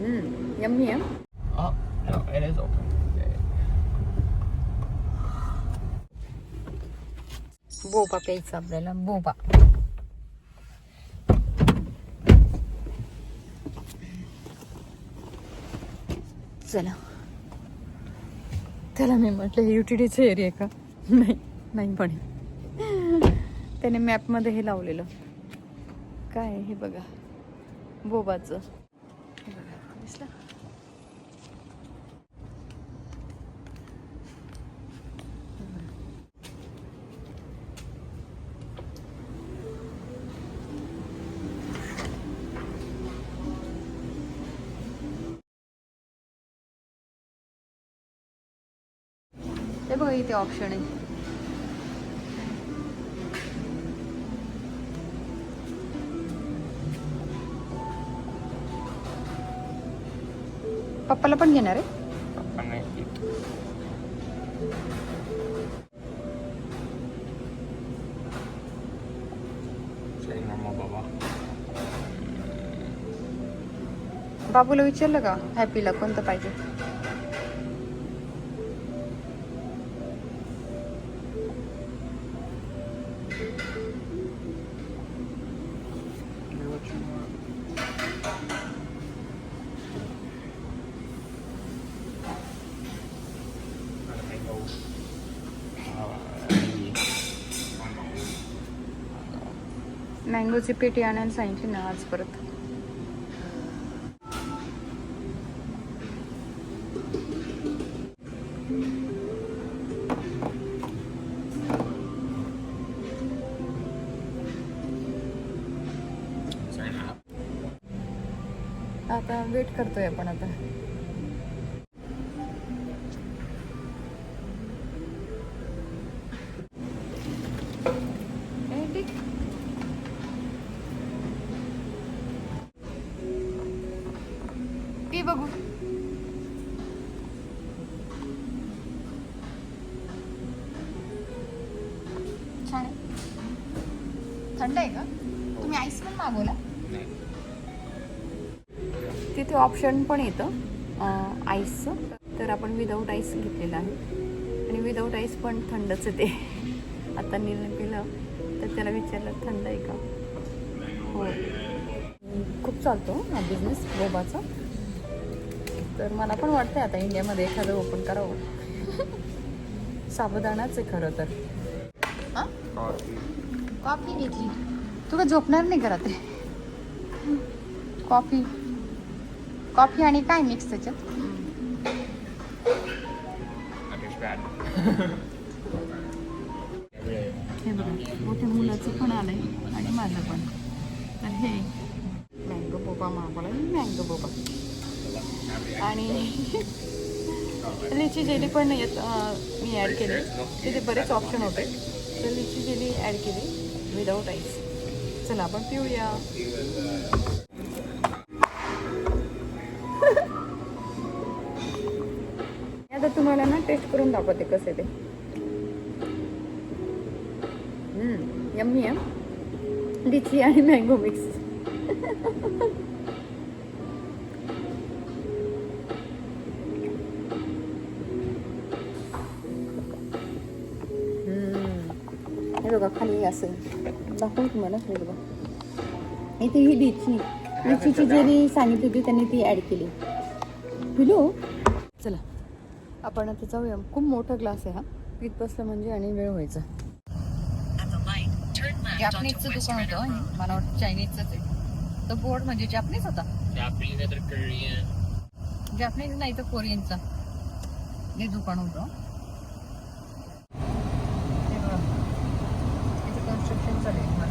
Yummy, yeah? Oh, no, it is open. Boba प्यायचा आपल्याला, Boba. चला. त्याला मी म्हटलं UTDचं एरिया का? नाही पण त्याने मॅपमध्ये हे लावलेलं. काय हे बघा, बोबाचं. हे बघा, दिसलं? हे बघा इथे ऑप्शन आहे. पप्पाला पण घेणार आहे. बाबूला विचारलं का हॅपीला कोणतं पाहिजे? मँगोची पेटी आणायला सांगितली ना आज परत. आता वेट करतोय आपण आता. पी बघू. छान आहे. थंड आहे का? तुम्ही आईस पण मागवला? तिथे ऑप्शन पण येतं आईसचं. तर आपण विदाऊट आईस घेतलेलं आहे आणि विदाऊट आईस पण थंडच आहे ते. आता नीलने पिलं तर त्याला विचारलं थंड आहे का? हो. खूप चालतो हा बिझनेस बोबाचा. तर मला पण वाटतं आता इंडियामध्ये एखादं ओपन करावं. साबुदाणाच आहे खरं तर. हां, कॉफी घेतली. तू का झोपणार नाही घरात? कॉफी आणि काय मिक्स त्याच्यात? हे बघा, मोठ्या मुलाचं पण आलंय आणि माझं पण. तर हे मँगो बोबा मागवला, मँगो बोबा. आणि लिची जेली पण येत मी ॲड केली. तिथे बरेच ऑप्शन होते. तर लिची जेली ॲड केली विदाऊट आईस. चला आपण पिऊया. आता तुम्हाला ना टेस्ट करून दाखवते कसे ते. यम्मी आहे. लिची आणि मँगो मिक्स. हे बघा खाली असं दाखवून तुम्हाला. हे बघा इथे ही लिचीची जेली सांगितली होती त्यांनी ती ॲड केली. पिलो. चला आपण आता जाऊया. खूप मोठा ग्लास आहे हा. पीत बसलं म्हणजे आणि वेळ व्हायचा. जॅपनीजचं दुकान होतं. मला वाटतं चायनीजचंच आहे. तो बोर्ड म्हणजे जॅपनीज होता. जॅपनीज नाही तर कोरियनचा हे दुकान होतं. हे बघा इथे कन्स्ट्रक्शन चालू आहे.